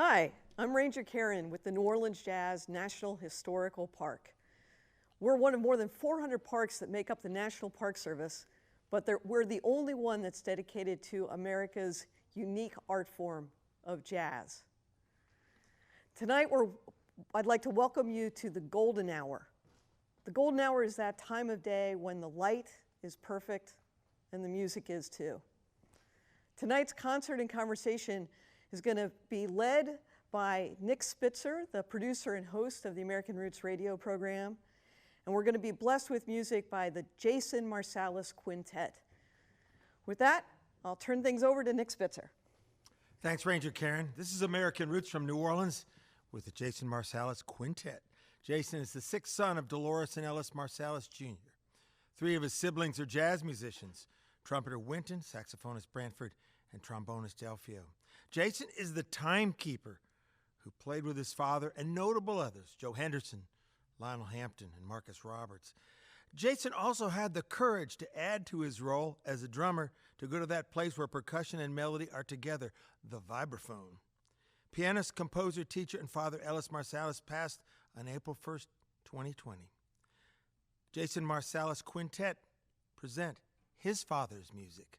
Hi, I'm Ranger Karen with the New Orleans Jazz National Historical Park. We're one of more than 400 parks that make up the National Park Service, but we're the only one that's dedicated to America's unique art form of jazz. Tonight, I'd like to welcome you to the golden hour. The golden hour is that time of day when the light is perfect and the music is too. Tonight's concert and conversation is going to be led by Nick Spitzer, the producer and host of the American Roots radio program. And we're going to be blessed with music by the Jason Marsalis Quintet. With that, I'll turn things over to Nick Spitzer. Thanks, Ranger Karen. This is American Roots from New Orleans with the Jason Marsalis Quintet. Jason is the sixth son of Dolores and Ellis Marsalis Jr. Three of his siblings are jazz musicians: trumpeter Winton, saxophonist Branford, and trombonist Delfio. Jason is the timekeeper who played with his father and notable others: Joe Henderson, Lionel Hampton, and Marcus Roberts. Jason also had the courage to add to his role as a drummer to go to that place where percussion and melody are together, the vibraphone. Pianist, composer, teacher, and father Ellis Marsalis passed on April 1st, 2020. Jason Marsalis Quintet present his father's music.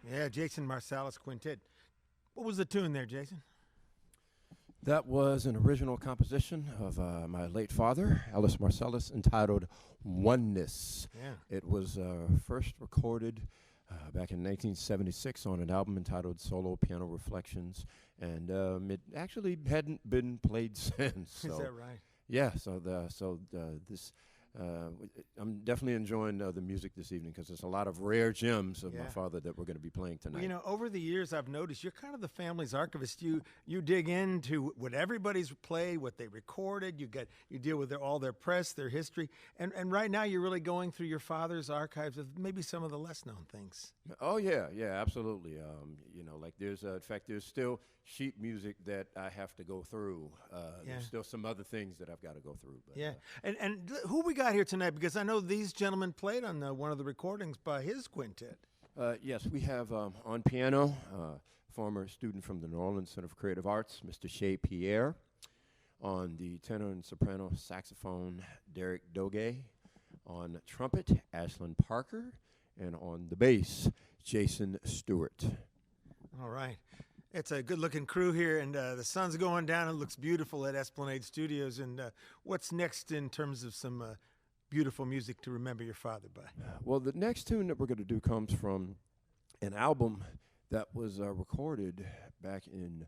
Yeah, Jason Marsalis Quintet. What was the tune there, Jason? That was an original composition of my late father, Ellis Marsalis, entitled Oneness. Yeah. It was first recorded back in 1976 on an album entitled Solo Piano Reflections, and it actually hadn't been played since. So Is that right? yeah, this I'm definitely enjoying the music this evening because there's a lot of rare gems of my father that we're going to be playing tonight. Well, you know, over the years, I've noticed you're kind of the family's archivist. You dig into what everybody's played, what they recorded. You deal with all their press, their history, and right now you're really going through your father's archives of maybe some of the less known things. Oh yeah, absolutely. You know, like there's in fact there's still sheet music that I have to go through. There's still some other things that I've got to go through. But, and who we got here tonight? Because I know these gentlemen played on one of the recordings by his quintet. Yes, we have on piano, former student from the New Orleans Center for Creative Arts, Mr. Shea Pierre. On the tenor and soprano saxophone, Derek Doge. On trumpet, Ashlyn Parker. And on the bass, Jason Stewart. All right. It's a good-looking crew here, and the sun's going down. It looks beautiful at Esplanade Studios. And what's next in terms of some beautiful music to remember your father by? Well, the next tune that we're going to do comes from an album that was recorded back in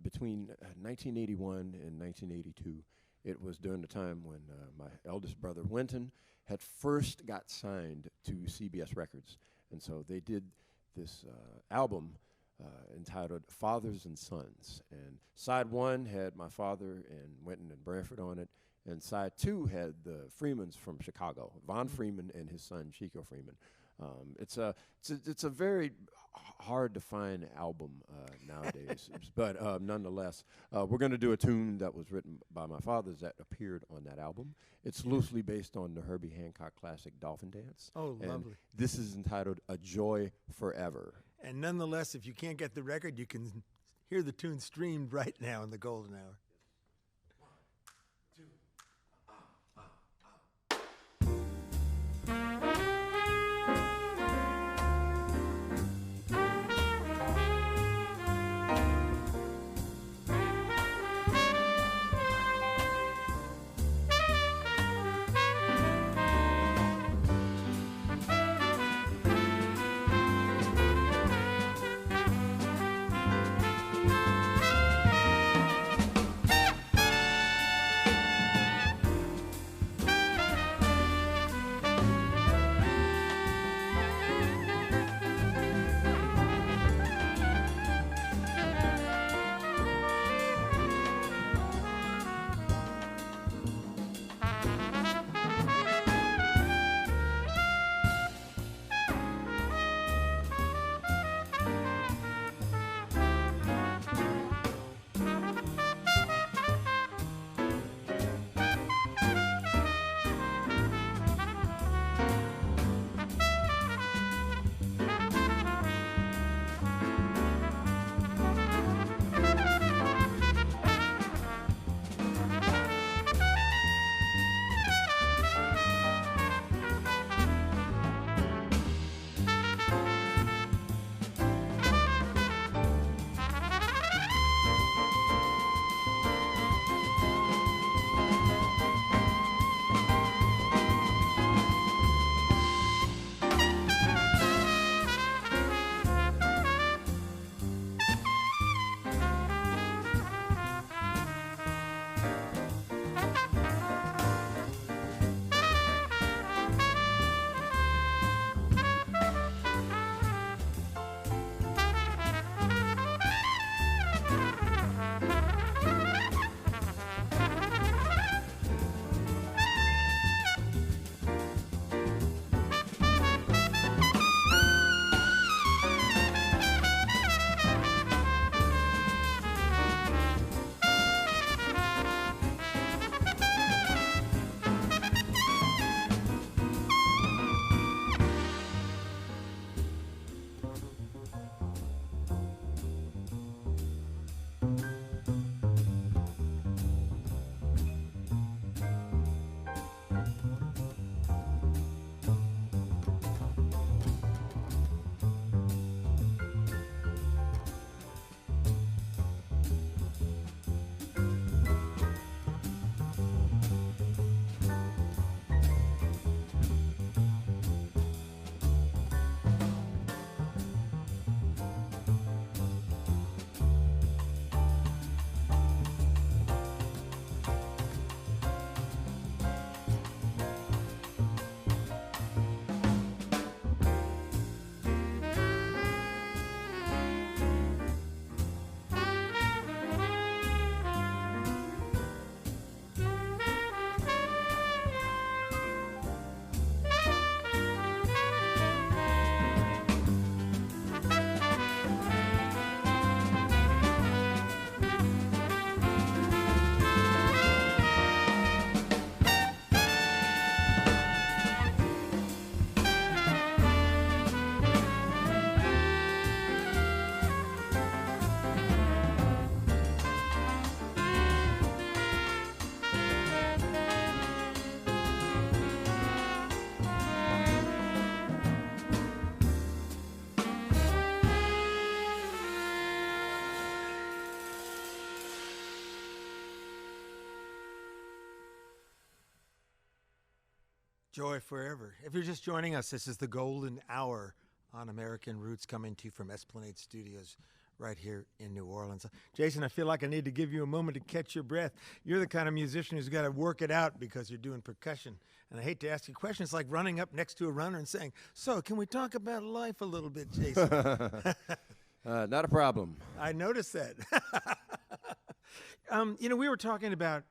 between 1981 and 1982. It was during the time when my eldest brother, Wynton, had first got signed to CBS Records. And so they did this album entitled Fathers and Sons. And side one had my father and Wynton and Branford on it. And side two had the Freemans from Chicago, Von Freeman and his son, Chico Freeman. It's a very hard to find album nowadays, but nonetheless, we're going to do a tune that was written by my father that appeared on that album. It's loosely based on the Herbie Hancock classic Dolphin Dance. Oh, and lovely. This is entitled A Joy Forever. And nonetheless, if you can't get the record, you can hear the tune streamed right now in the golden hour. Joy forever. If you're just joining us, this is the Golden Hour on American Roots, coming to you from Esplanade Studios right here in New Orleans. Jason, I feel like I need to give you a moment to catch your breath. You're the kind of musician who's got to work it out because you're doing percussion. And I hate to ask you questions like running up next to a runner and saying, so can we talk about life a little bit, Jason? Not a problem. I noticed that. We were talking about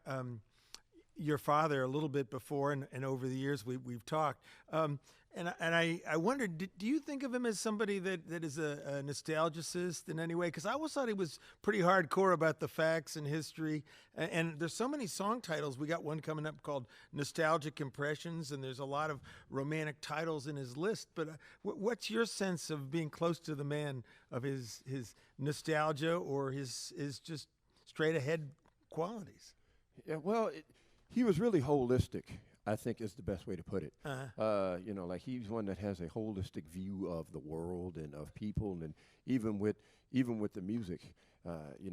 your father a little bit before, and over the years we've talked. And I wondered, do you think of him as somebody that is a nostalgicist in any way? Because I always thought he was pretty hardcore about the facts and history. And there's so many song titles. We got one coming up called Nostalgic Impressions, and there's a lot of romantic titles in his list. But what's your sense of being close to the man, of his nostalgia or his just straight ahead qualities? Yeah, well, he was really holistic, I think is the best way to put it. Like he's one that has a holistic view of the world and of people, and even with the music,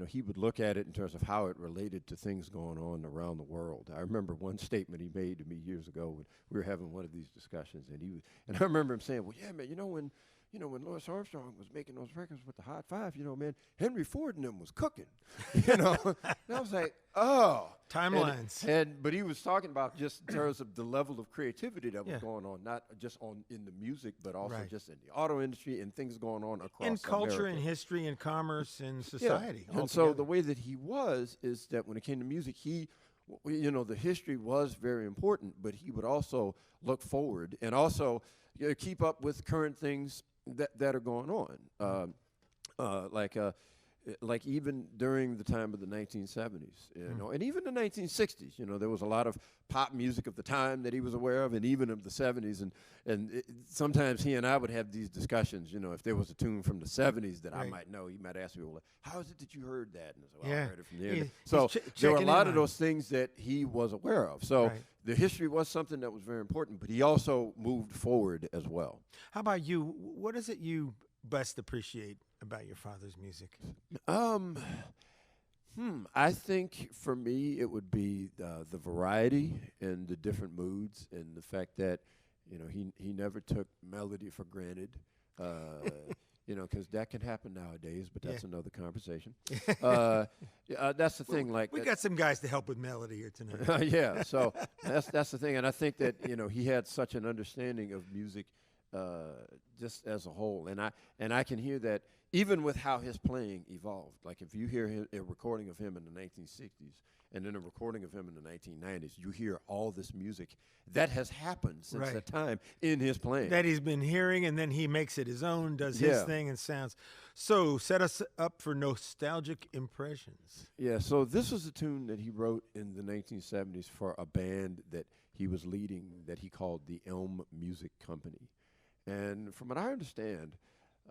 he would look at it in terms of how it related to things going on around the world. I remember one statement he made to me years ago when we were having one of these discussions, and I remember him saying, "Well, yeah, man, when Louis Armstrong was making those records with the Hot Five, man, Henry Ford and them was cooking, And I was like, oh. Timelines. But he was talking about just in terms of the level of creativity that was going on, not just in the music, but also just in the auto industry and things going on across in culture America. and history and commerce and society. And so the way that he is that when it came to music, the history was very important, but he would also look forward and also keep up with current things that are going on, like even during the time of the 1970s, and even the 1960s. There was a lot of pop music of the time that he was aware of, and even of the 70s. And sometimes he and I would have these discussions. If there was a tune from the 70s that I might know, he might ask me, "Well, how is it that you heard that?" And I said, "Well, I heard it from there." So there were a lot of those things that he was aware of. So the history was something that was very important, but he also moved forward as well. How about you? What is it you best appreciate about your father's music? I think for me it would be the variety and the different moods, and the fact that he never took melody for granted. Because that can happen nowadays, but that's another conversation. That's the thing. We got some guys to help with melody here tonight. Yeah, so that's the thing, and I think that he had such an understanding of music, just as a whole, and I can hear that even with how his playing evolved. Like if you hear a recording of him in the 1960s and then a recording of him in the 1990s, you hear all this music that has happened since that time in his playing. That he's been hearing, and then he makes it his own, does his thing, and sounds. So set us up for Nostalgic Impressions. Yeah, so this was a tune that he wrote in the 1970s for a band that he was leading that he called the Elm Music Company. And from what I understand,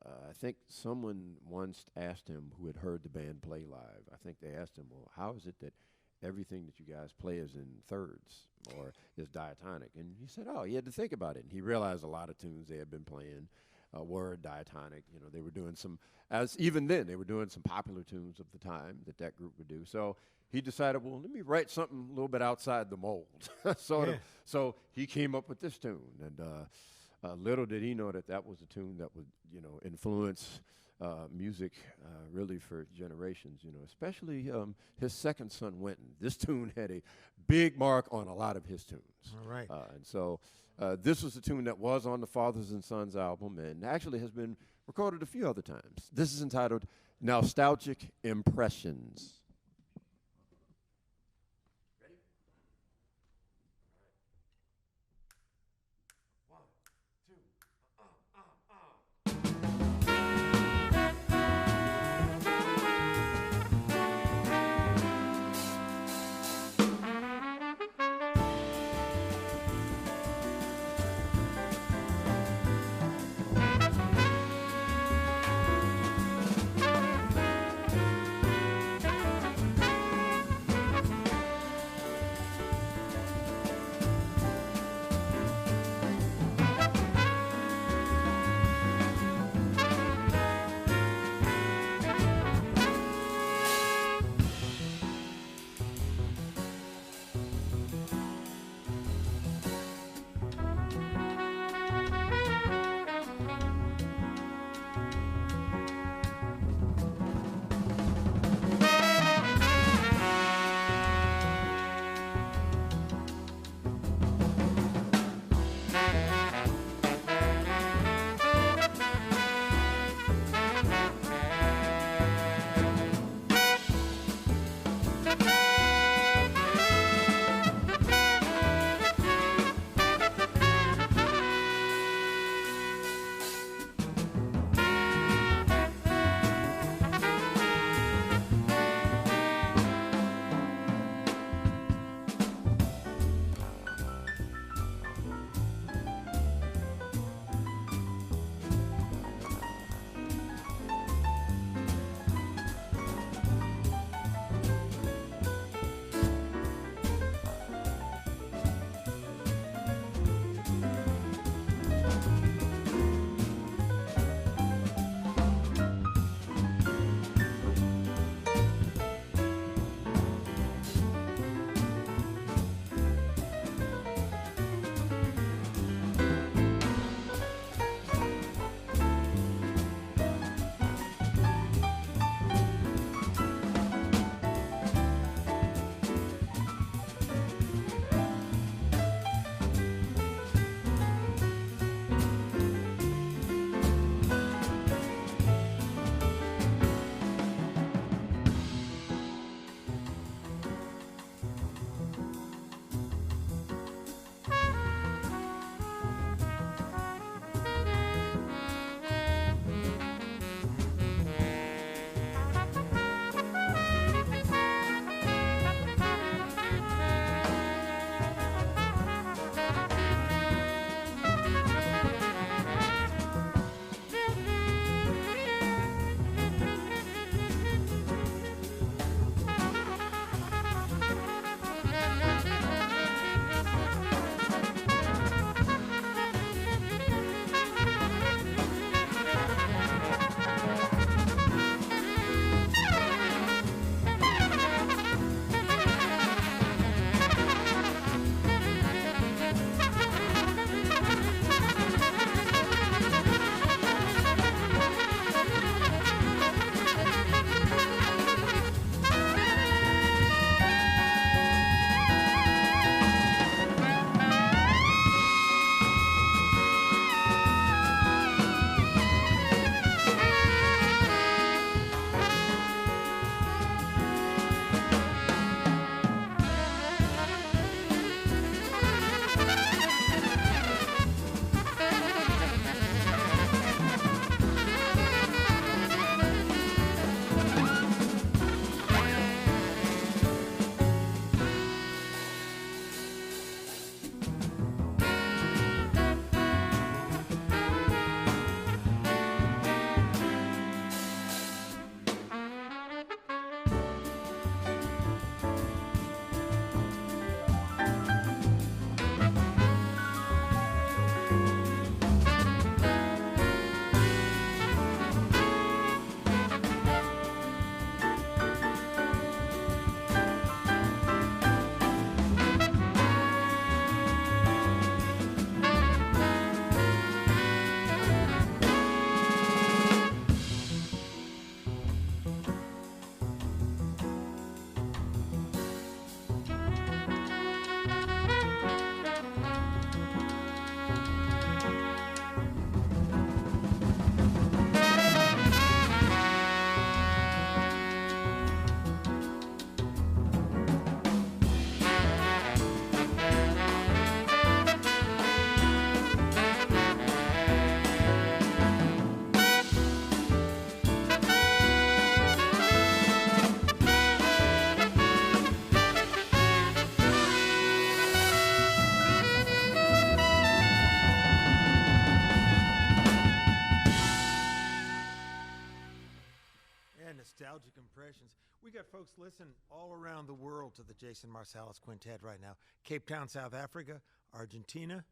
I think someone once asked him who had heard the band play live, I think they asked him, well, how is it that everything that you guys play is in thirds or is diatonic? And he said, he had to think about it. And he realized a lot of tunes they had been playing were diatonic. They were doing even then, they were doing some popular tunes of the time that group would do. So he decided, well, let me write something a little bit outside the mold, sort of. So he came up with this tune. And little did he know that was a tune that would, influence music really for generations, especially his second son, Wynton. This tune had a big mark on a lot of his tunes. All right. And so this was a tune that was on the Fathers and Sons album and actually has been recorded a few other times. This is entitled Nostalgic Impressions. Impressions. We got folks listening all around the world to the Jason Marsalis Quintet right now. Cape Town, South Africa, Argentina,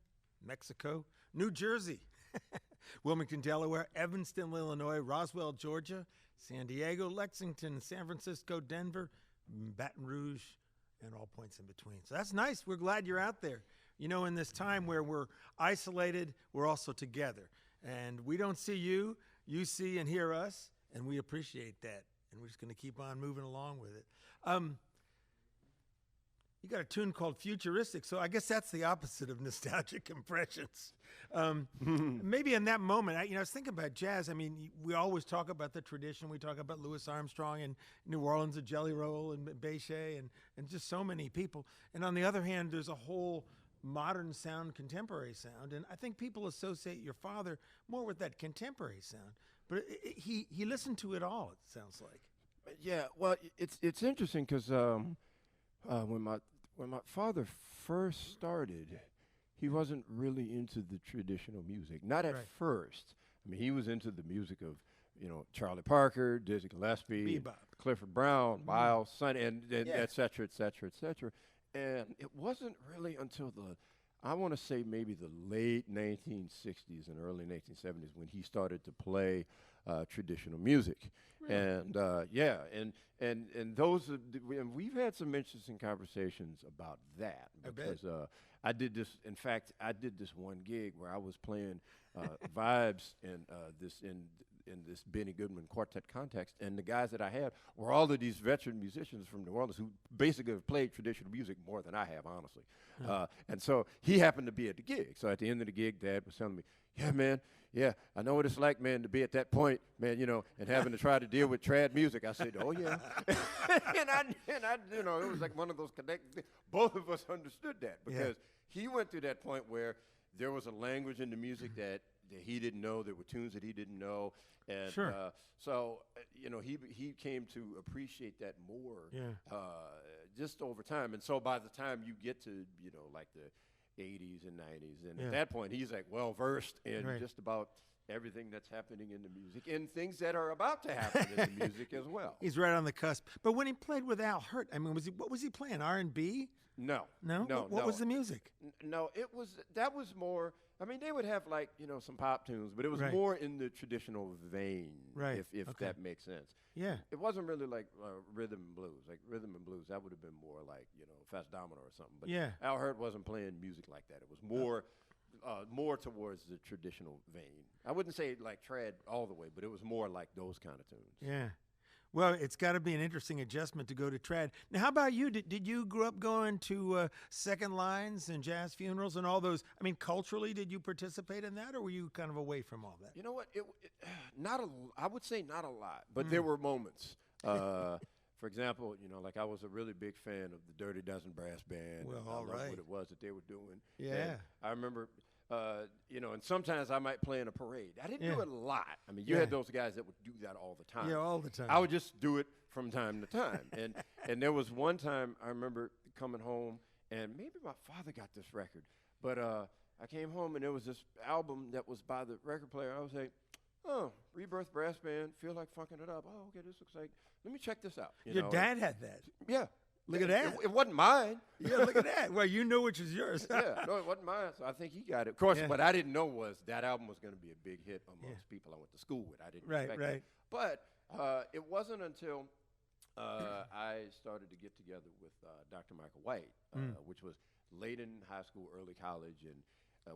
Mexico, New Jersey, Wilmington, Delaware, Evanston, Illinois, Roswell, Georgia, San Diego, Lexington, San Francisco, Denver, Baton Rouge, and all points in between. So that's nice. We're glad you're out there. You know, in this time where we're isolated, we're also together. And we don't see you, you see and hear us, and we appreciate that. And we're just going to keep on moving along with it. You got a tune called Futuristic, so I guess that's the opposite of Nostalgic Impressions. Maybe in that moment, I was thinking about jazz. I mean, we always talk about the tradition. We talk about Louis Armstrong and New Orleans and Jelly Roll and Bechet and just so many people. And on the other hand, there's a whole modern sound, contemporary sound. And I think people associate your father more with that contemporary sound. But he listened to it all, it sounds like. Yeah, well, it's interesting because when my father first started, he wasn't really into the traditional music. Not at first. I mean, he was into the music of, Charlie Parker, Dizzy Gillespie, Bebop, Clifford Brown, Miles, Sonny, and et cetera, et cetera, et cetera. And it wasn't really until I want to say maybe the late 1960s and early 1970s when he started to play traditional music. Really? And those and we've had some interesting conversations about that because I did this. In fact, I did this one gig where I was playing vibes in this Benny Goodman quartet context, and the guys that I had were all of these veteran musicians from New Orleans who basically have played traditional music more than I have, honestly. And so he happened to be at the gig. So at the end of the gig, Dad was telling me, "Yeah, man, yeah, I know what it's like, man, to be at that point, man, and having to try to deal with trad music." I said, "Oh yeah," and I, it was like one of those connected. Both of us understood that because he went through that point where there was a language in the music that he didn't know. There were tunes that he didn't know, and so he came to appreciate that more just over time. And so by the time you get to like the 80s and 90s, and at that point he's like well versed in just about everything that's happening in the music and things that are about to happen in the music as well. He's right on the cusp. But when he played with Al Hirt, I mean, what was he playing? R&B? No. What was the music? No, that was more. I mean, they would have like some pop tunes, but it was more in the traditional vein, if that makes sense. Yeah, it wasn't really like rhythm and blues. Like rhythm and blues, that would have been more like Fast Domino or something. But Al Hirt wasn't playing music like that. It was more towards the traditional vein. I wouldn't say like trad all the way, but it was more like those kind of tunes. Yeah. Well, it's got to be an interesting adjustment to go to trad. Now, how about you? Did you grow up going to second lines and jazz funerals and all those? I mean, culturally, did you participate in that, or were you kind of away from all that? You know what? I would say not a lot, but there were moments. For example, like I was a really big fan of the Dirty Dozen Brass Band. Well, I loved what it was that they were doing. Yeah. And I remember, and sometimes I might play in a parade. I didn't do it a lot. I mean, you had those guys that would do that all the time. Yeah, all the time. I would just do it from time to time. And there was one time I remember coming home, and maybe my father got this record, but I came home and there was this album that was by the record player. I was like, "Oh, Rebirth Brass Band, feel like funking it up. Oh, okay, this looks like, let me check this out." Your dad had that? Yeah. Look at that. It wasn't mine. Yeah, look at that. Well, you knew which was yours. Yeah, no, it wasn't mine. So I think he got it. Of course, what I didn't know was that album was going to be a big hit amongst people I went to school with. I didn't expect that. But it wasn't until I started to get together with Dr. Michael White, which was late in high school, early college, and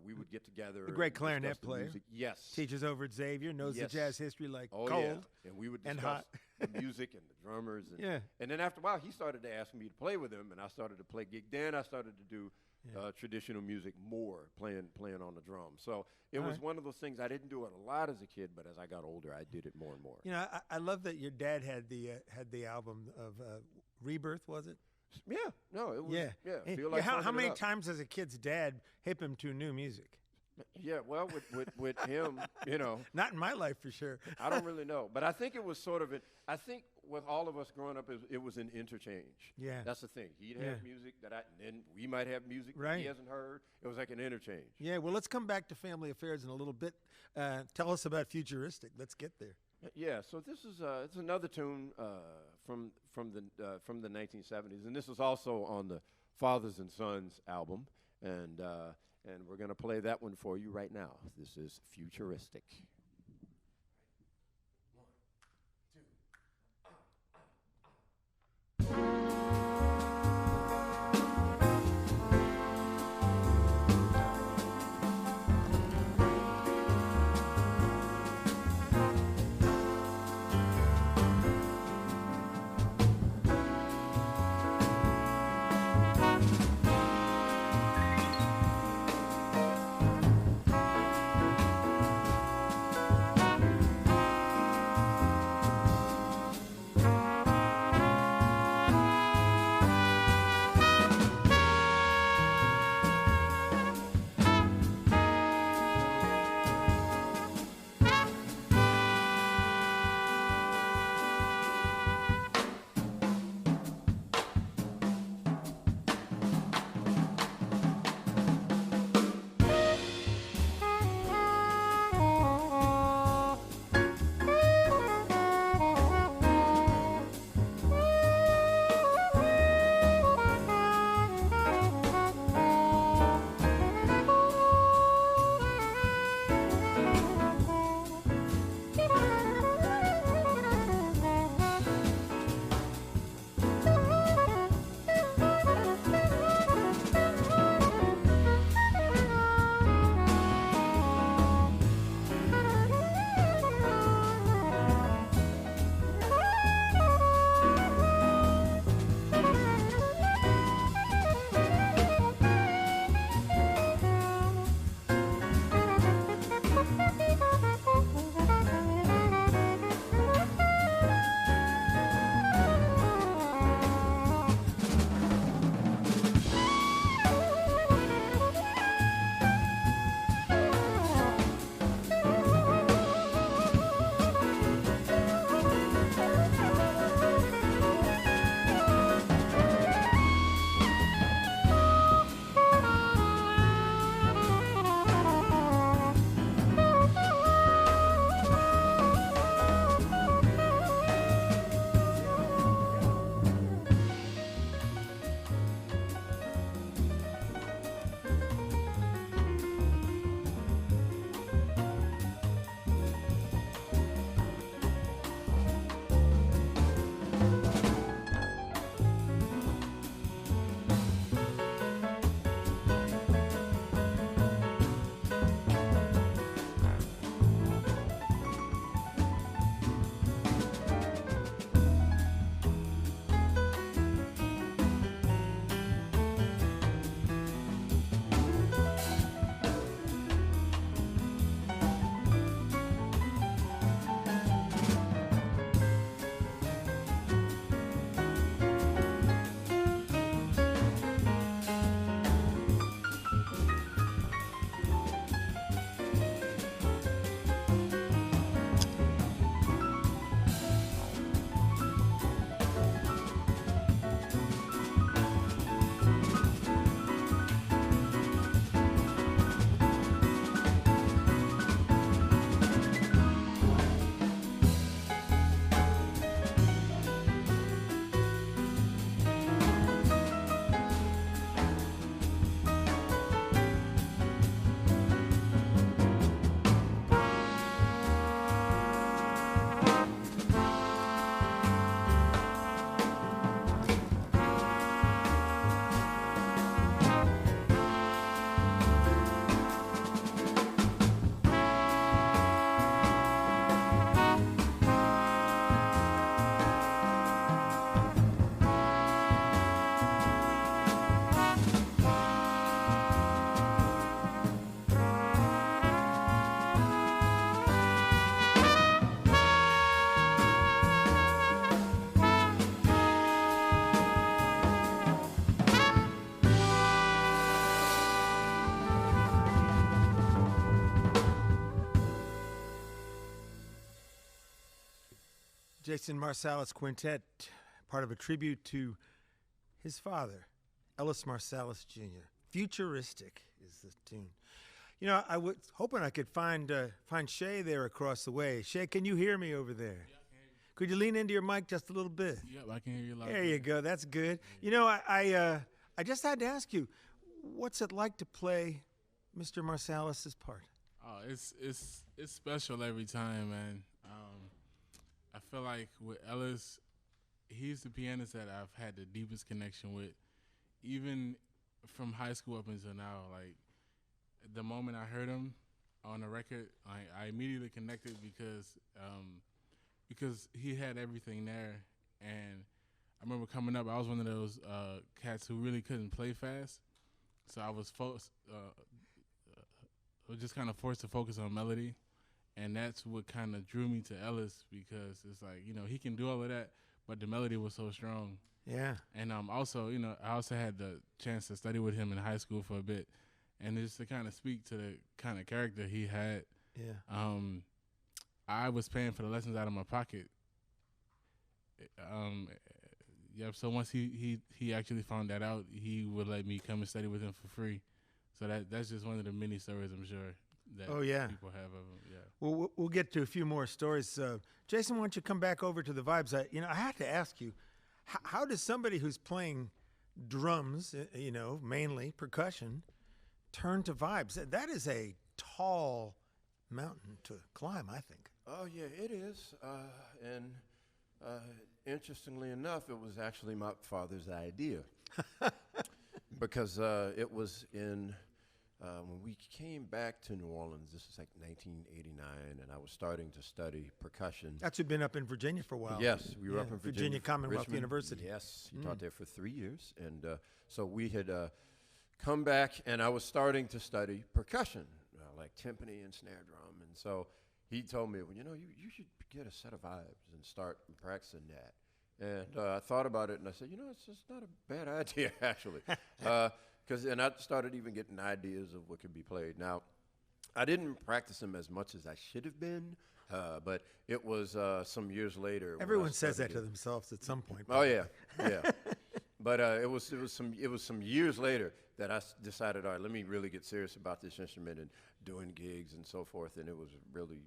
we would get together. The great clarinet player. Yes. Teaches over at Xavier, knows the jazz history like cold. Yeah. And we would discuss the music and the drummers. And then after a while, he started to ask me to play with him, and I started to play gig. Then I started to do traditional music more, playing on the drums. So it was one of those things. I didn't do it a lot as a kid, but as I got older, I did it more and more. I love that your dad had the album of Rebirth, was it? Yeah, no, it was. Yeah. Feel like how many times has a kid's dad hip him to new music? Yeah, well, with him, Not in my life for sure. I don't really know, but I think it was sort of I think with all of us growing up, it was an interchange. Yeah, that's the thing. He'd have music and then we might have music that he hasn't heard. It was like an interchange. Yeah. Well, let's come back to family affairs in a little bit. Tell us about Futuristic. Let's get there. Yeah, so this is it's another tune from the 1970s, and this is also on the Fathers and Sons album, and we're gonna play that one for you right now. This is Futuristic. Jason Marsalis Quintet, part of a tribute to his father, Ellis Marsalis Jr. Futuristic is the tune. You know, I was hoping I could find Shay there across the way. Shay, can you hear me over there? Yeah, I can hear you. Could you lean into your mic just a little bit? Yep, I can hear you loud. There you go. That's good. You know, I just had to ask you, what's it like to play Mr. Marsalis' part? Oh, it's special every time, man. I feel like with Ellis, he's the pianist that I've had the deepest connection with, even from high school up until now. Like, the moment I heard him on the record, I immediately connected because he had everything there. And I remember coming up, I was one of those cats who really couldn't play fast, so I was just kind of forced to focus on melody. And that's what kind of drew me to Ellis, because it's like, you know, he can do all of that, but the melody was so strong. Yeah. And also, you know, I also had the chance to study with him in high school for a bit, and just to kind of speak to the kind of character he had. Yeah. I was paying for the lessons out of my pocket. Yeah. So once he actually found that out, he would let me come and study with him for free. So that's just one of the many stories, I'm sure, that people have of him. Yeah. Well, we'll get to a few more stories. Jason, why don't you come back over to the vibes? I had to ask you, how does somebody who's playing drums, mainly percussion, turn to vibes? That is a tall mountain to climb, I think. Oh, yeah, it is. And interestingly enough, it was actually my father's idea. Because it was in, when we came back to New Orleans, this was like 1989, and I was starting to study percussion. That's who'd been up in Virginia for a while. Yes, we were up in Virginia Commonwealth Richmond. University. Yes, he taught there for 3 years. And so we had come back, and I was starting to study percussion, like timpani and snare drum. And so he told me, well, you should get a set of vibes and start practicing that. And I thought about it, and I said, it's just not a bad idea, actually. And I started even getting ideas of what could be played. Now, I didn't practice them as much as I should have been, but it was some years later. Everyone says that to themselves at some point. Oh, yeah, yeah. But it was some years later that I decided, all right, let me really get serious about this instrument and doing gigs and so forth, and it was really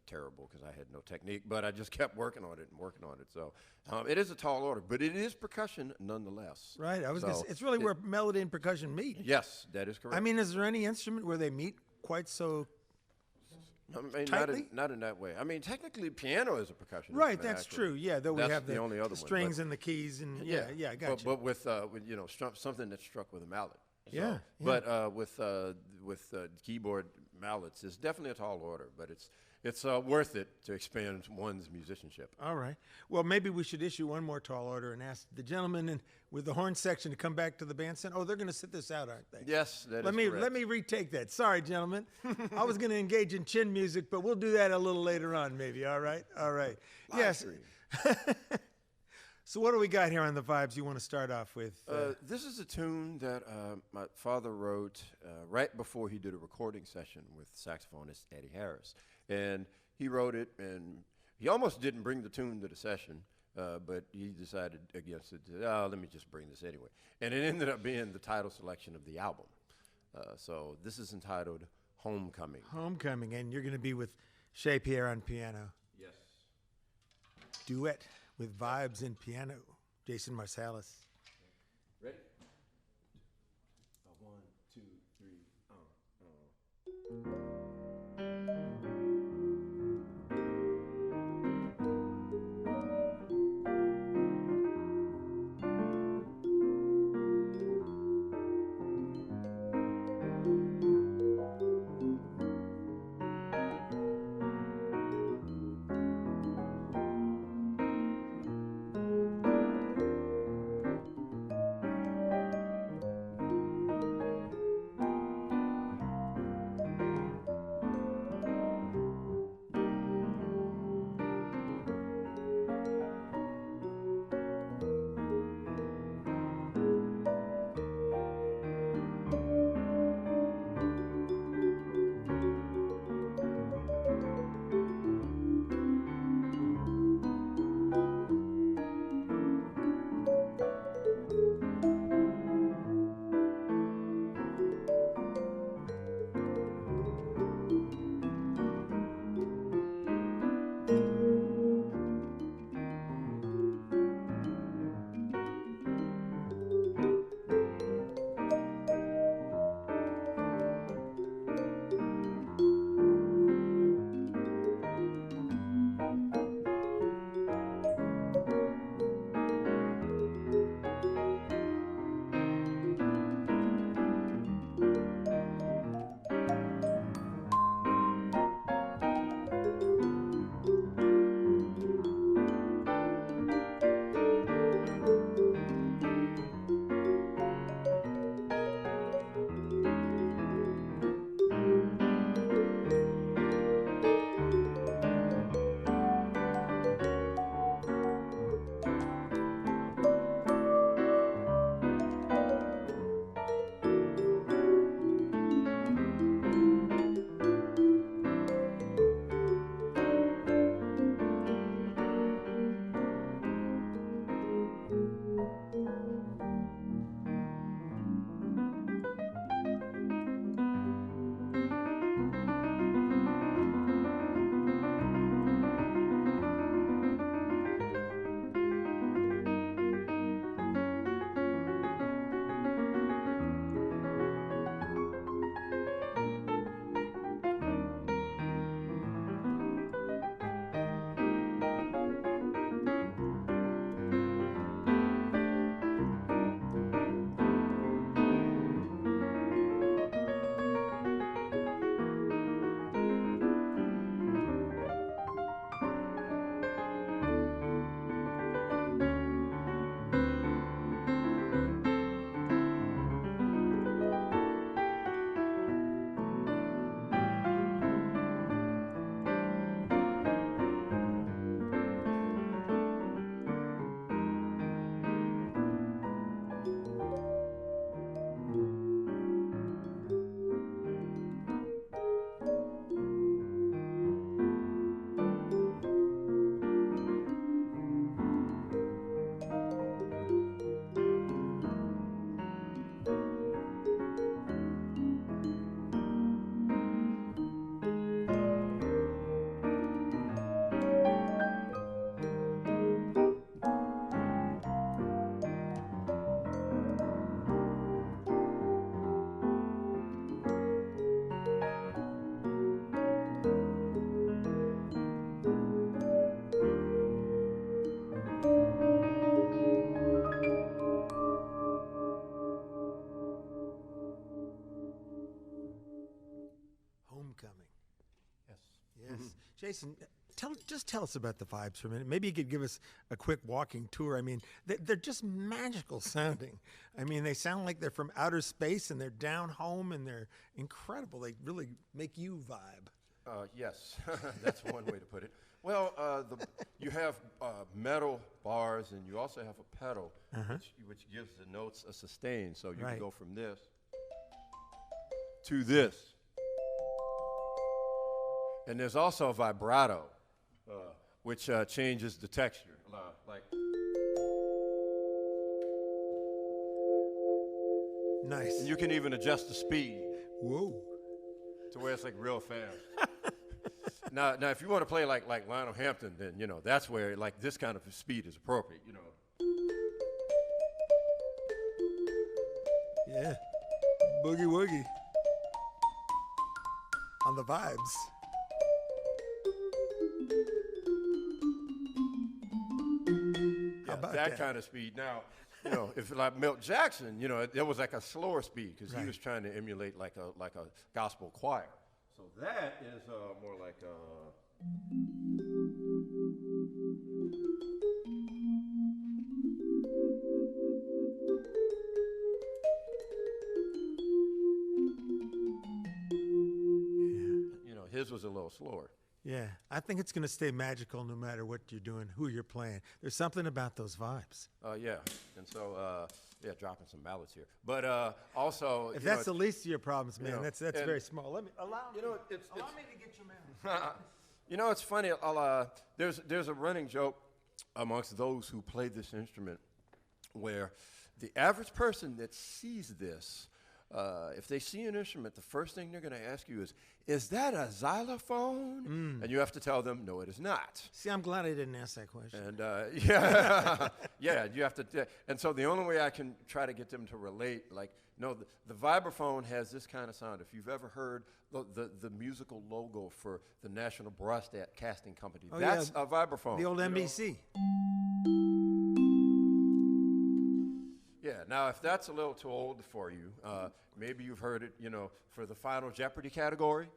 terrible because I had no technique, but I just kept working on it. So it is a tall order, but it is percussion nonetheless. Right. It's really where melody and percussion meet. Yes, that is correct. I mean, is there any instrument where they meet quite so tightly? Not in that way. I mean, technically, piano is a percussion. Right, that's true. Yeah, though we have the only other strings one, and the keys and I got you. But with something that's struck with a mallet. So, yeah. But with keyboard mallets, it's definitely a tall order, but it's worth it to expand one's musicianship. All right. Well, maybe we should issue one more tall order and ask the gentleman with the horn section to come back to the bandstand. Oh, they're going to sit this out, aren't they? Yes, that is correct. Let me retake that. Sorry, gentlemen. I was going to engage in chin music, but we'll do that a little later on, maybe. All right. Yes. So what do we got here on the vibes you want to start off with? This is a tune that my father wrote right before he did a recording session with saxophonist Eddie Harris. And he wrote it, and he almost didn't bring the tune to the session, but he decided against it. Let me just bring this anyway. And it ended up being the title selection of the album. So this is entitled Homecoming. Homecoming, and you're going to be with Shay Pierre on piano. Yes. Duet with vibes and piano. Jason Marsalis. Ready? 1, 2, 3. Yes. Jason, just tell us about the vibes for a minute. Maybe you could give us a quick walking tour. I mean, they're just magical sounding. I mean, they sound like they're from outer space and they're down home and they're incredible. They really make you vibe. Yes, that's one way to put it. Well, you have metal bars, and you also have a pedal, which gives the notes a sustain. So you can go from this to this. And there's also a vibrato, which changes the texture. Like. Nice. And you can even adjust the speed. Whoa. To where it's like real fast. Now, if you want to play like Lionel Hampton, then that's where like this kind of speed is appropriate. Yeah, boogie woogie on the vibes. Yeah, that kind of speed. Now, if like Milt Jackson, it was like a slower speed because he was trying to emulate like a gospel choir. So that is more like his was a little slower. Yeah, I think it's going to stay magical no matter what you're doing, who you're playing. There's something about those vibes. Yeah, and so dropping some ballads here, but also if that's the least of your problems, man, that's very small. Let me allow me to get your man. It's funny. There's a running joke amongst those who play this instrument, where the average person that sees this, if they see an instrument, the first thing they're going to ask you is that a xylophone? And you have to tell them, no, it is not. See, I'm glad I didn't ask that question. And you have to. And so the only way I can try to get them to relate, the vibraphone has this kind of sound. If you've ever heard the musical logo for the National Broadcasting Company, that's a vibraphone. The old NBC. Yeah, now if that's a little too old for you, maybe you've heard it, for the Final Jeopardy category,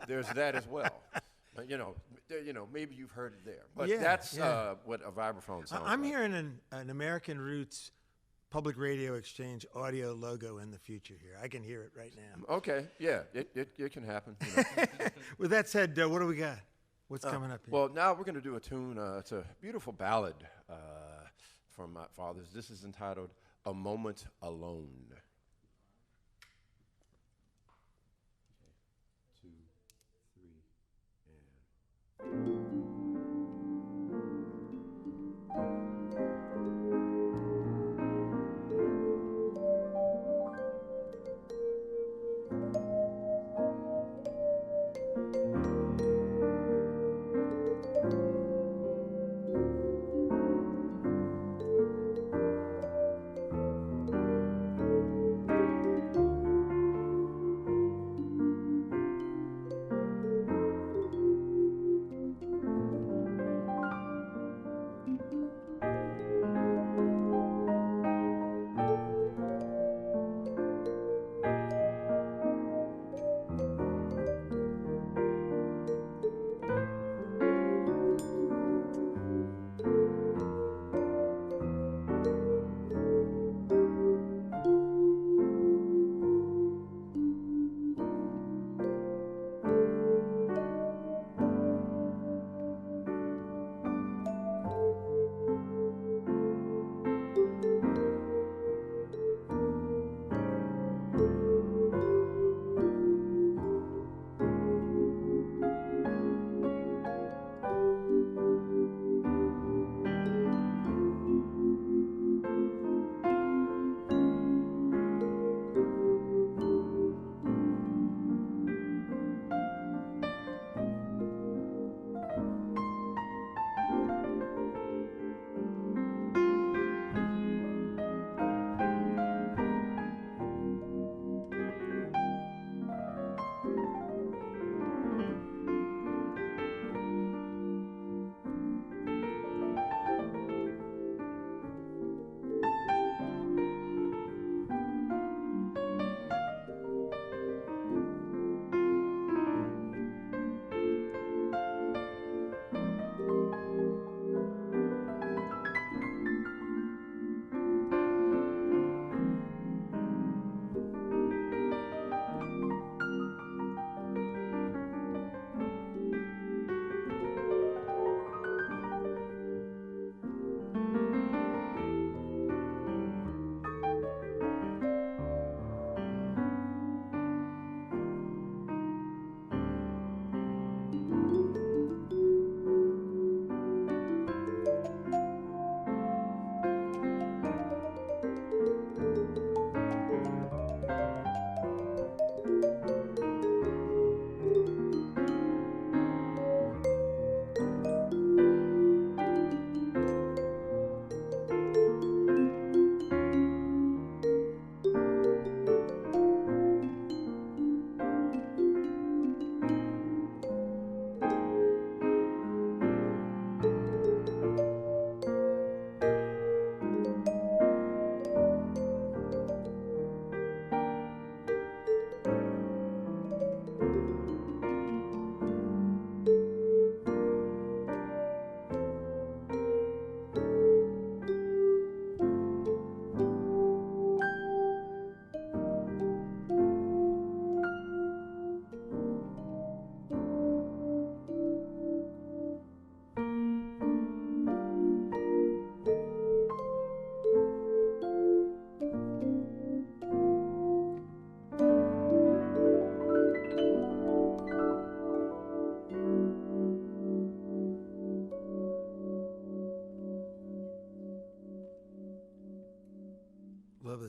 there's that as well. Maybe you've heard it there. But that's what a vibraphone sounds I'm like. hearing an American Roots Public Radio Exchange audio logo in the future here. I can hear it right now. Okay, yeah, it can happen. With that said, what do we got? What's coming up here? Well, now we're going to do a tune. It's a beautiful ballad from my fathers. This is entitled "A Moment Alone." Okay. 2, 3, and.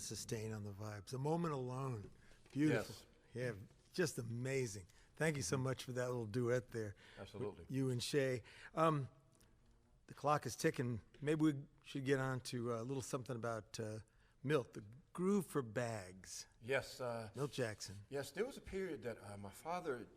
sustain on the vibes. A moment alone. Beautiful. Yes. Yeah, just amazing. Thank you so much for that little duet there. Absolutely. You and Shay. The clock is ticking. Maybe we should get on to a little something about Milt, the groove for bags. Yes. Milt Jackson. Yes, there was a period that my father,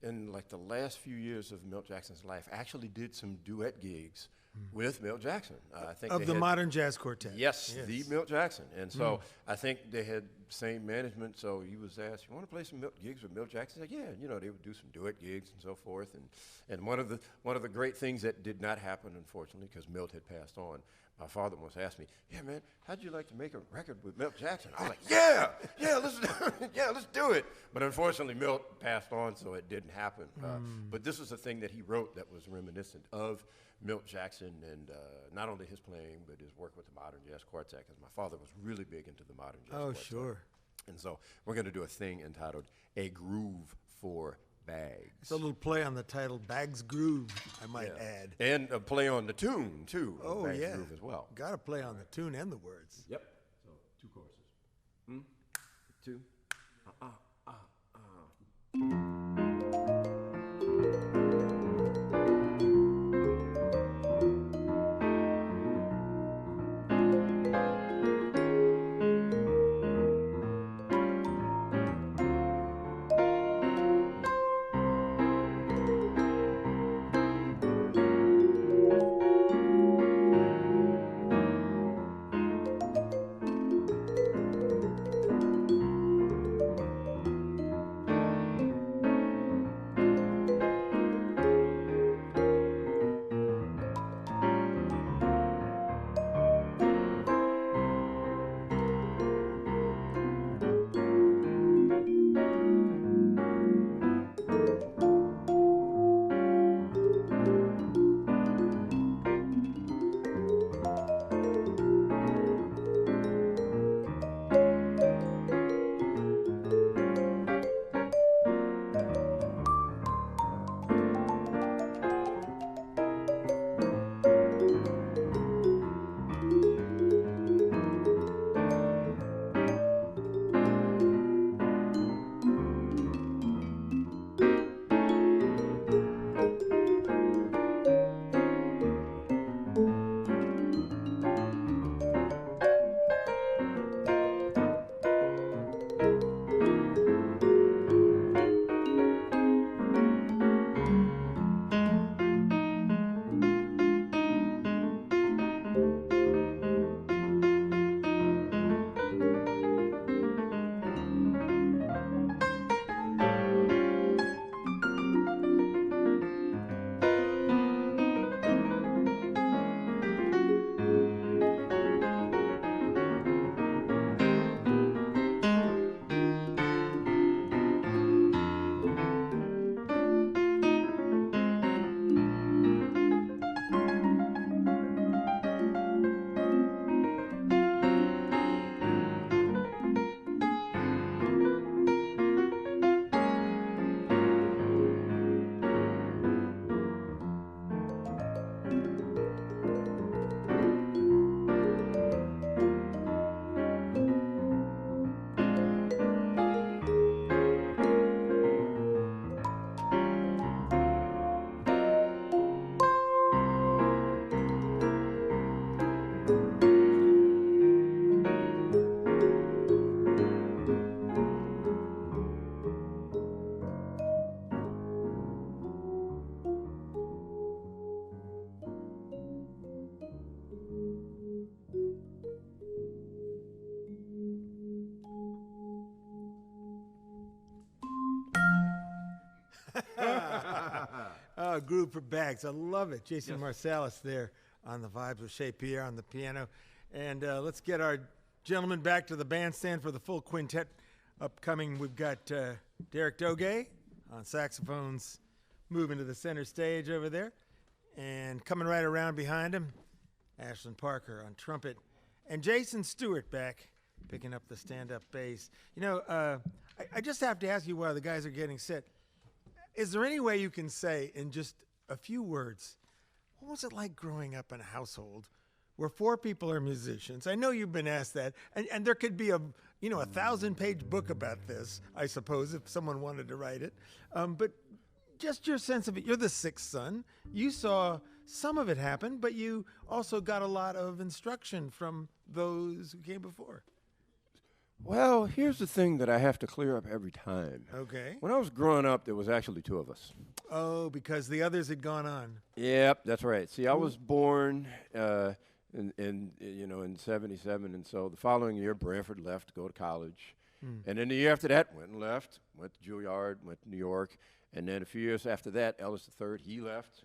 in like the last few years of Milt Jackson's life, actually did some duet gigs with Milt Jackson. I think Of the Modern Jazz Quartet. Yes, the Milt Jackson. And so I think they had same management, so he was asked, you want to play some gigs with Milt Jackson? He said, yeah, you know, they would do some duet gigs and so forth. And one of the great things that did not happen, unfortunately, because Milt had passed on, my father once asked me, yeah, man, how'd you like to make a record with Milt Jackson? I was like, let's do it. But unfortunately, Milt passed on, so it didn't happen. But this was a thing that he wrote that was reminiscent of Milt Jackson and not only his playing, but his work with the Modern Jazz Quartet, because my father was really big into the Modern Jazz Quartet. Sure. And so we're going to do a thing entitled A Groove for Bags. It's a little play on the title, Bags Groove, I might add. And a play on the tune, too. Oh, Bags yeah. Groove as well. Got to play on the tune and the words. Yep. So 2 choruses. 2. Groove for Bags. I love it. Jason Marsalis there on the vibes with Shea Pierre on the piano. And let's get our gentlemen back to the bandstand for the full quintet. Upcoming, we've got Derek Doge on saxophones, moving to the center stage over there. And coming right around behind him, Ashlyn Parker on trumpet. And Jason Stewart back, picking up the stand-up bass. You know, I just have to ask you while the guys are getting set, is there any way you can say in just a few words, what was it like growing up in a household where 4 people are musicians. I know you've been asked that, and there could be a 1,000-page book about this, I suppose, if someone wanted to write it. But just your sense of it. You're the 6th son. You saw some of it happen, but you also got a lot of instruction from those who came before. Well, here's the thing that I have to clear up every time. Okay. When I was growing up, there was actually 2 of us. Oh, because the others had gone on. Yep, that's right. See, I was born in '77, and so the following year, Branford left to go to college, and then the year after that, went to Juilliard, went to New York, and then a few years after that, Ellis III, he left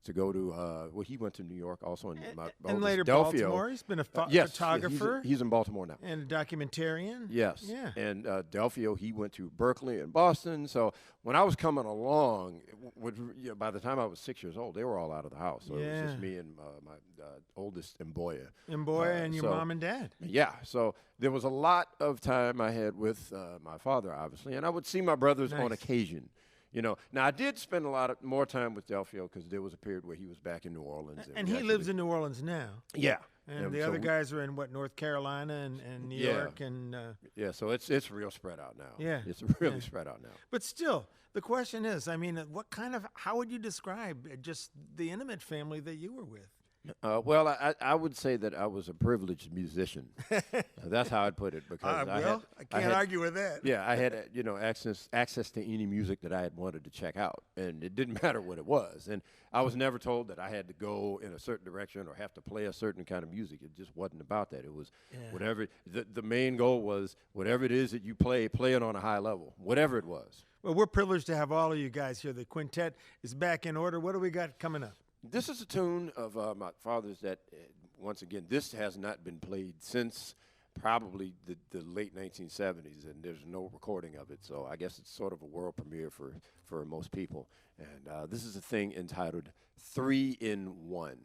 to go to he went to New York also, and later Delphio. Baltimore. He's been a Yes, photographer. he's in Baltimore now. And a documentarian. Yes. Yeah. And Delphio, he went to Berkeley and Boston. So when I was coming along, by the time I was 6 years old, they were all out of the house. So it was just me and my oldest Mboya. Mboya and your mom and dad. Yeah. So there was a lot of time I had with my father, obviously, and I would see my brothers on occasion. Now I did spend a lot more time with Delphio because there was a period where he was back in New Orleans. And he lives in New Orleans now. Yeah. And the other guys are in, North Carolina and New York and... yeah, so it's real spread out now. Yeah. It's really spread out now. But still, the question is, how would you describe just the intimate family that you were with? Well, I would say that I was a privileged musician. That's how I'd put it. Because I can't argue with that. Yeah, I had access to any music that I had wanted to check out, and it didn't matter what it was. And I was never told that I had to go in a certain direction or have to play a certain kind of music. It just wasn't about that. It was whatever. The main goal was whatever it is that you play it on a high level, whatever it was. Well, we're privileged to have all of you guys here. The quintet is back in order. What do we got coming up? This is a tune of my father's that, once again, this has not been played since probably the late 1970s, and there's no recording of it. So I guess it's sort of a world premiere for most people. And this is a thing entitled 3 in 1.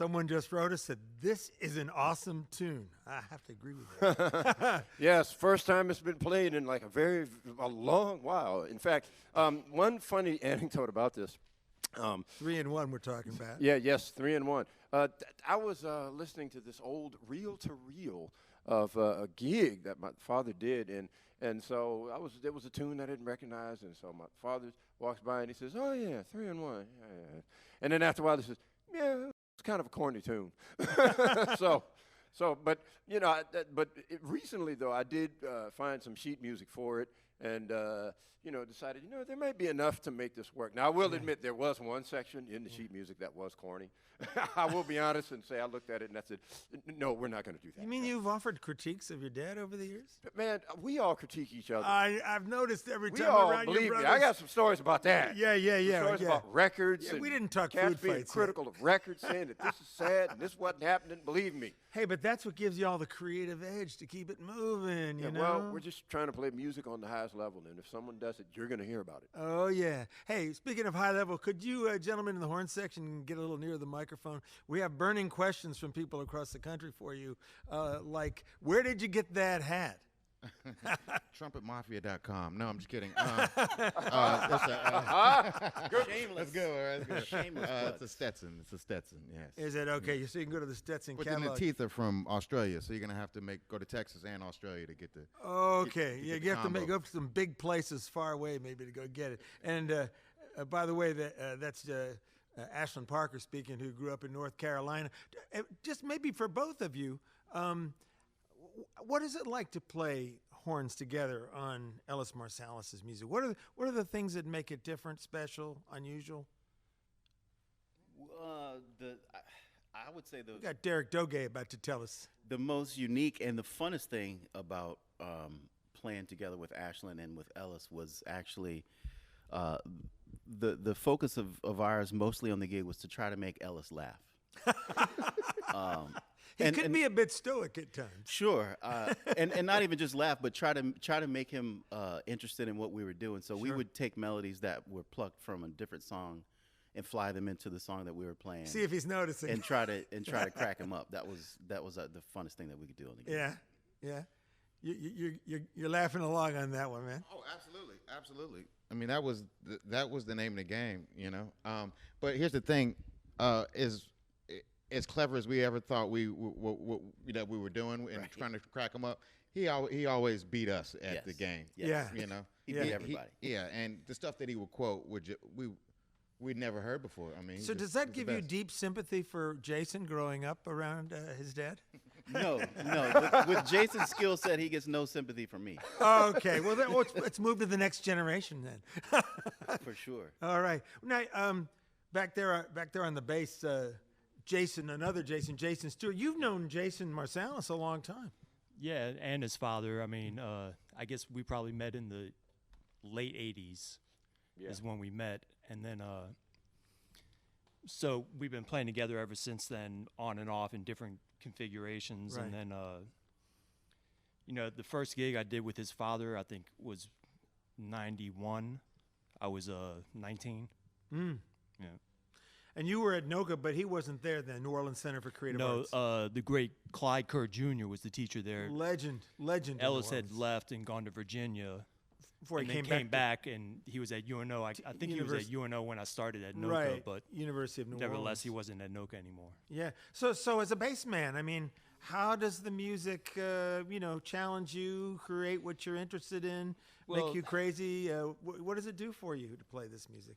Someone just wrote us, said, this is an awesome tune. I have to agree with that. Yes, first time it's been played in like a long while. In fact, one funny anecdote about this. 3 in 1 we're talking about. Yeah, yes, 3 in 1. I was listening to this old reel-to-reel of a gig that my father did, and so there was a tune I didn't recognize, and so my father walks by and he says, "Oh yeah, 3 in 1." Yeah. And then after a while he says, "Yeah, it's kind of a corny tune." But you know, recently though I did find some sheet music for it, and you know, decided, you know, there might be enough to make this work. Now I will admit there was one section in the sheet music that was corny. I will be honest and say I looked at it and I said, no, we're not going to do that. You mean you've offered critiques of your dad over the years? But man, we all critique each other. I've noticed every We time all, around your believe me, brothers. I got some stories about that. Yeah. Stories about records. Yeah, we and didn't talk cats food being fights critical of records, saying that this is sad and this wasn't happening. Believe me. Hey, but that's what gives you all the creative edge to keep it moving, you know? Well, we're just trying to play music on the highest level, and if someone does it, you're going to hear about it. Oh, yeah. Hey, speaking of high level, could you, gentlemen in the horn section, get a little nearer the microphone? We have burning questions from people across the country for you, like, where did you get that hat? Trumpetmafia.com. No, I'm just kidding. Shameless. That's good. That's good. Shameless It's a Stetson. It's a Stetson. Yes. Is it okay? So you can go to the Stetson But then catalog. the teeth are from Australia, so you're gonna have to go to Texas and Australia to get the. Okay, get yeah, the you have to combo. go to some big places far away maybe to go get it. And by the way, that's Ashland Parker speaking, who grew up in North Carolina. Just maybe for both of you, what is it like to play horns together on Ellis Marsalis' music? What are the things that make it different, special, unusual? I would say We got Derek Doge about to tell us. the most unique and the funnest thing about playing together with Ashland and with Ellis was actually the focus of ours mostly on the gig was to try to make Ellis laugh. He could be a bit stoic at times. Sure, and not even just laugh, but try to make him interested in what we were doing. So we would take melodies that were plucked from a different song, and fly them into the song that we were playing. See if he's noticing. and try to crack him up. That was the funnest thing that we could do on the gig. Yeah. You're laughing along on that one, man. Oh, absolutely. I mean, that was the name of the game, you know. But here's the thing: as clever as we ever thought we were doing and trying to crack him up, he always beat us at the game. Yes. Yeah. You know, He beat everybody. and the stuff that he would quote we'd never heard before. I mean, So does that give you deep sympathy for Jason growing up around his dad? No. With Jason's skill set, he gets no sympathy from me, Okay, well, let's move to the next generation then. for sure. All right. Now, back there on the bass, Jason Stewart. You've known Jason Marsalis a long time. Yeah, and his father. I mean, I guess we probably met in the late 80s is when we met. And then, so we've been playing together ever since then, on and off in different configurations. Right. And then, the first gig I did with his father, I think, was 91. I was 19. Mm. Yeah. And you were at NOJNHP, but he wasn't there then, New Orleans Center for Creative Arts. The great Clyde Kerr Jr. was the teacher there. Legend. in Ellis New had Orleans. left and gone to Virginia. Before he and then came back, and he was at UNO. I think he was at UNO when I started at NOJNHP, Right, but University of New nevertheless, Orleans. he wasn't at NOJNHP anymore. Yeah. So as a bass man, I mean, how does the music, challenge you, create what you're interested in, Well- make you crazy? What does it do for you to play this music?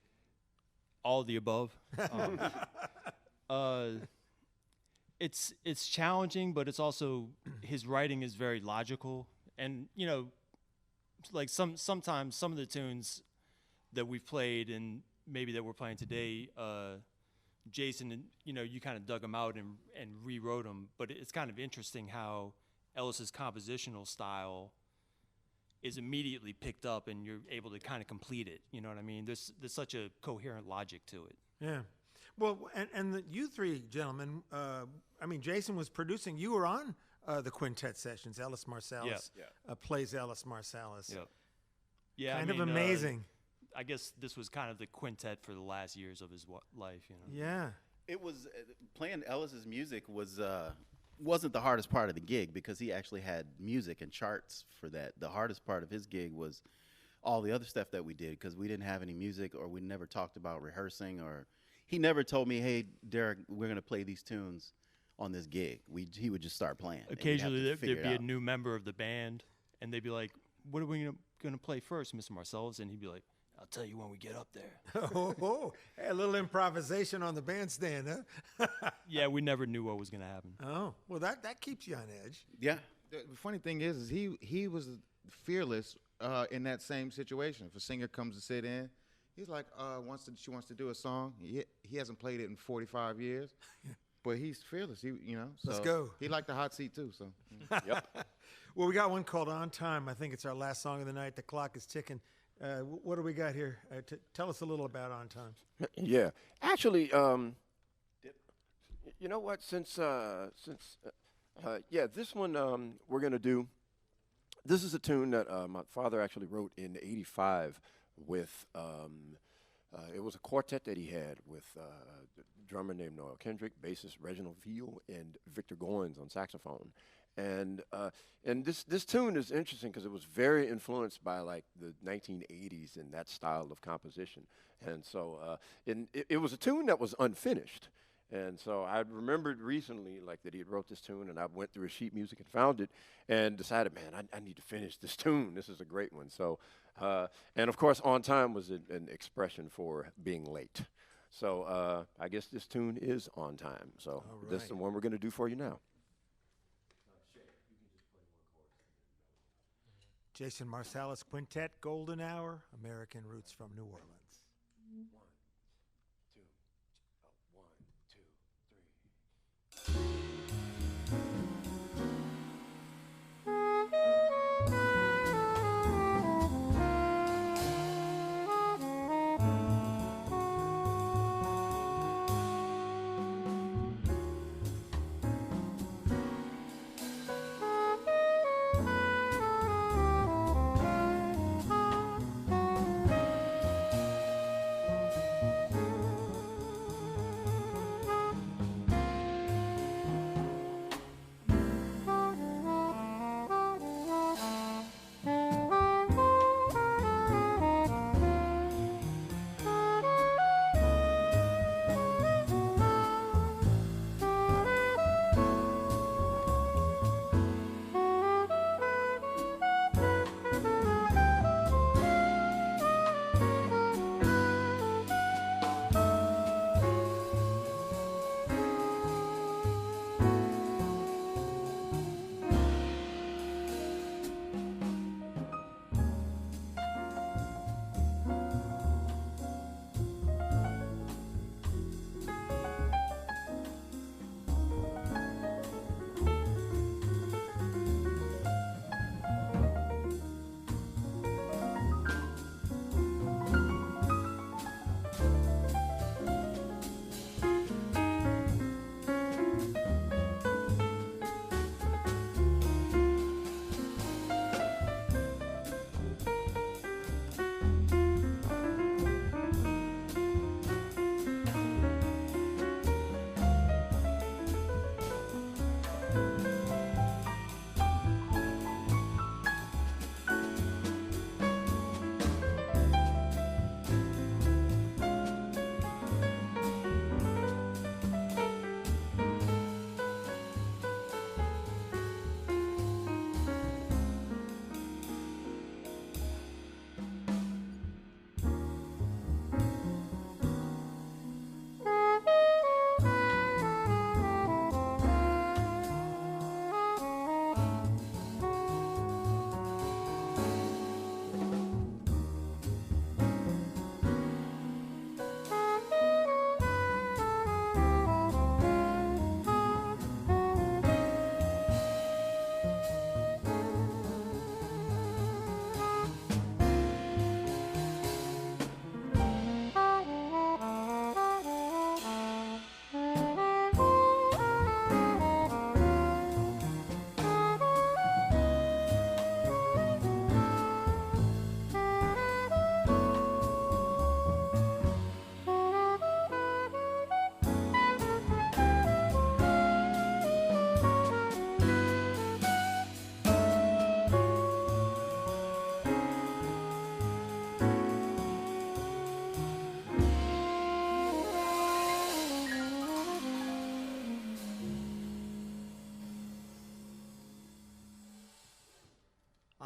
All of the above. It's challenging, but it's also his writing is very logical, and like sometimes some of the tunes that we've played and maybe that we're playing today, Jason, you kind of dug them out and rewrote them, but it's kind of interesting how Ellis's compositional style is immediately picked up and you're able to kind of complete it. You know what I mean? There's such a coherent logic to it. Yeah. Well, and you three gentlemen, Jason was producing. You were on the quintet sessions. Ellis Marsalis plays Ellis Marsalis. Yeah. Yeah. Kind of amazing. I guess this was kind of the quintet for the last years of his life. Yeah. It was playing Ellis's music wasn't the hardest part of the gig because he actually had music and charts for that. The hardest part of his gig was all the other stuff that we did because we didn't have any music or we never talked about rehearsing or he never told me, hey, Derek, we're going to play these tunes on this gig. He would just start playing. Occasionally there'd be a new member of the band and they'd be like, what are we going to play first, Mr. Marsalis? And he'd be like, I'll tell you when we get up there. Hey, a little improvisation on the bandstand, huh? Yeah, we never knew what was going to happen. Oh, well, that keeps you on edge. Yeah. The funny thing is he was fearless in that same situation. If a singer comes to sit in, he's like, she wants to do a song. He hasn't played it in 45 years, but he's fearless. So Let's go. He liked the hot seat too. So, Yep. Well, we got one called "On Time." I think it's our last song of the night. The clock is ticking. What do we got here? Tell us a little about "On Time." Yeah, actually, you know what? Since this one we're gonna do. This is a tune that my father actually wrote in '85 with. It was a quartet that he had with a drummer named Noel Kendrick, bassist Reginald Veal, and Victor Goins on saxophone. And this tune is interesting because it was very influenced by like the 1980s and that style of composition. And so it was a tune that was unfinished. And so I remembered recently like that he had wrote this tune, and I went through his sheet music and found it and decided, man, I need to finish this tune. This is a great one. So, and of course, "On Time" was an expression for being late. So I guess this tune is "On Time." So this is the one we're going to do for you now. Jason Marsalis Quintet, Golden Hour, American Roots from New Orleans.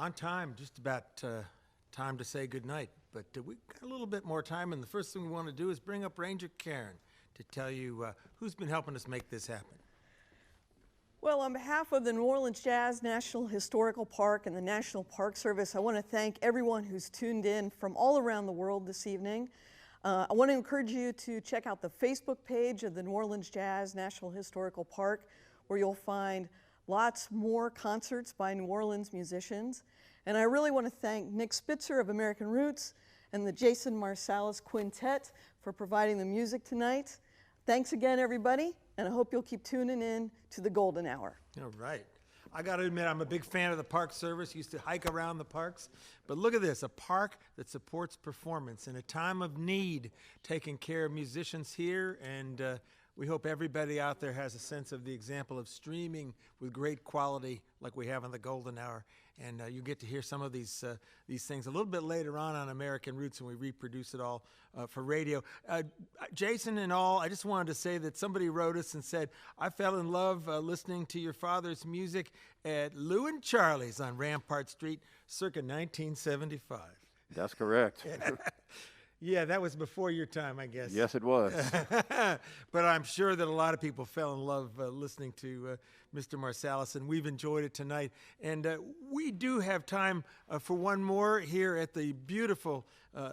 on time, just about time to say goodnight. But we've got a little bit more time, and the first thing we want to do is bring up Ranger Karen to tell you who's been helping us make this happen. Well, on behalf of the New Orleans Jazz National Historical Park and the National Park Service, I want to thank everyone who's tuned in from all around the world this evening. I want to encourage you to check out the Facebook page of the New Orleans Jazz National Historical Park, where you'll find lots more concerts by New Orleans musicians. And I really want to thank Nick Spitzer of American Roots and the Jason Marsalis Quintet for providing the music tonight. Thanks again, everybody, and I hope you'll keep tuning in to the Golden Hour. All right. I got to admit, I'm a big fan of the Park Service. Used to hike around the parks. But look at this, a park that supports performance in a time of need, taking care of musicians here. And we hope everybody out there has a sense of the example of streaming with great quality like we have in the Golden Hour. And you get to hear some of these things a little bit later on American Roots, and we reproduce it all for radio. Jason and all, I just wanted to say that somebody wrote us and said, I fell in love listening to your father's music at Lou and Charlie's on Rampart Street circa 1975. That's correct. Yeah, that was before your time, I guess. Yes, it was. But I'm sure that a lot of people fell in love listening to Mr. Marsalis, and we've enjoyed it tonight. And we do have time for one more here at the beautiful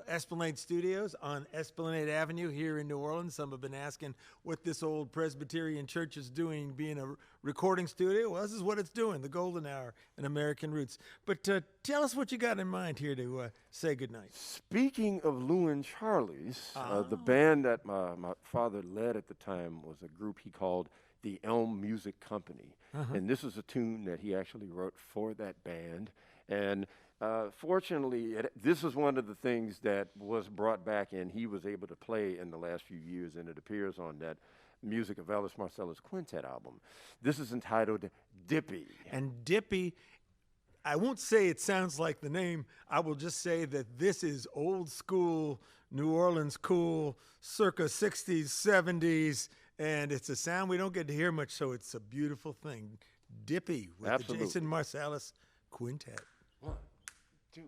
Esplanade Studios on Esplanade Avenue here in New Orleans. Some have been asking what this old Presbyterian church is doing, being a recording studio. Well, this is what it's doing, the Golden Hour and American Roots. But tell us what you got in mind here to say goodnight. Speaking of Lou and Charlie's, the band that my father led at the time was a group he called the Elm Music Company. And this is a tune that he actually wrote for that band. And fortunately, this is one of the things that was brought back and he was able to play in the last few years, and it appears on that music of Ellis Marsalis Quintet album. This is entitled Dippy. And Dippy, I won't say it sounds like the name. I will just say that this is old school New Orleans cool, circa 60s, 70s, and it's a sound we don't get to hear much, so it's a beautiful thing. Dippy with Absolutely. the Jason Marsalis Quintet. 1, 2.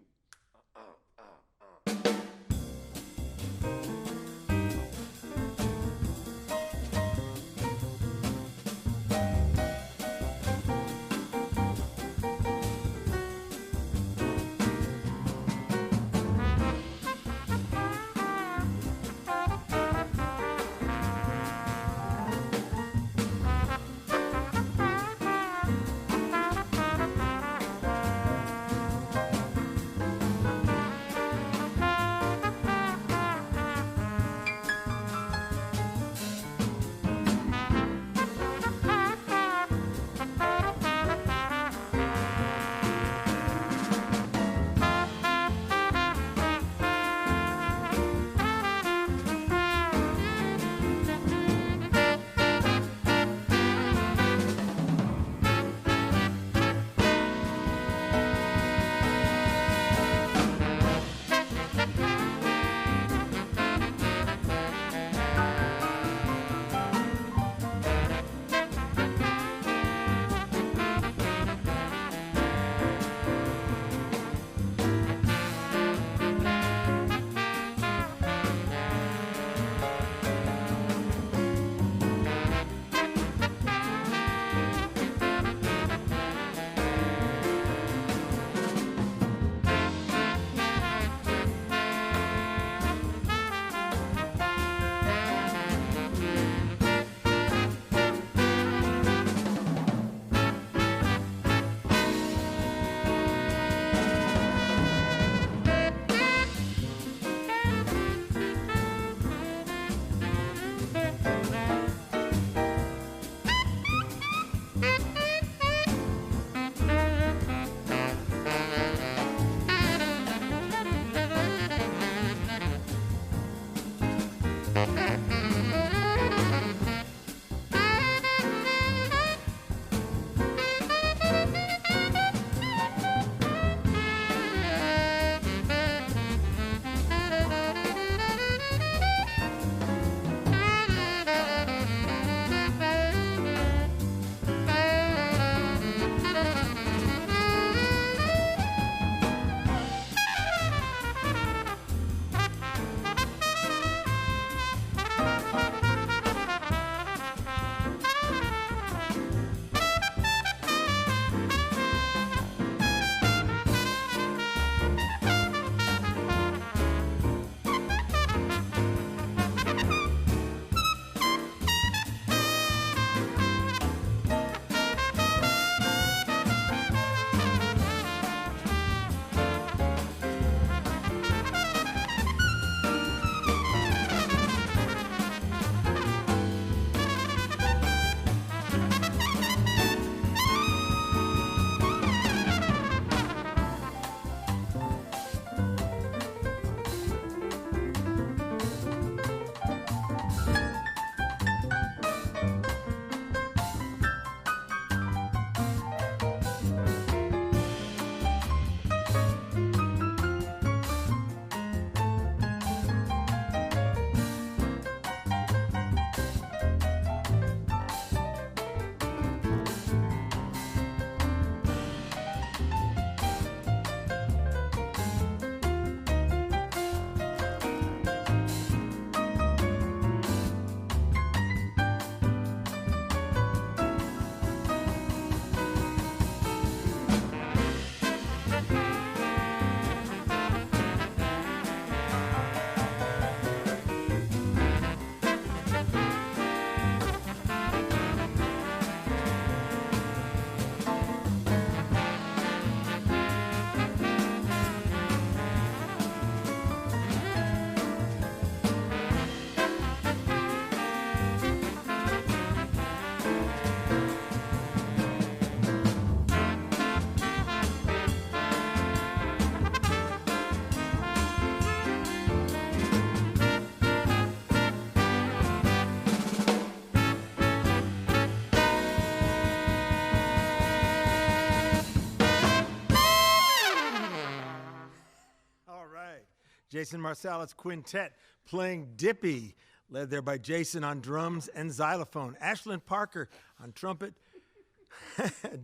Jason Marsalis Quintet playing Dippy, led there by Jason on drums and xylophone. Ashlyn Parker on trumpet.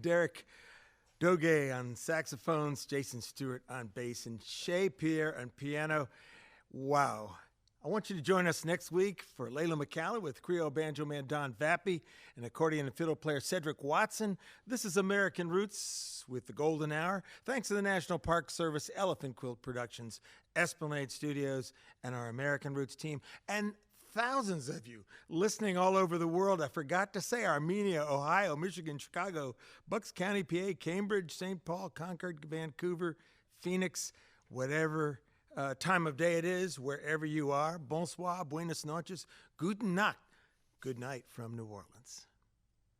Derek Doge on saxophones. Jason Stewart on bass. And Shay Pierre on piano. Wow. I want you to join us next week for Layla McCalla with Creole banjo man Don Vappy and accordion and fiddle player Cedric Watson. This is American Roots with the Golden Hour. Thanks to the National Park Service, Elephant Quilt Productions, Esplanade Studios, and our American Roots team. And thousands of you listening all over the world. I forgot to say Armenia, Ohio, Michigan, Chicago, Bucks County, PA, Cambridge, St. Paul, Concord, Vancouver, Phoenix, whatever time of day it is, wherever you are. Bonsoir, buenas noches, guten Nacht. Good night from New Orleans.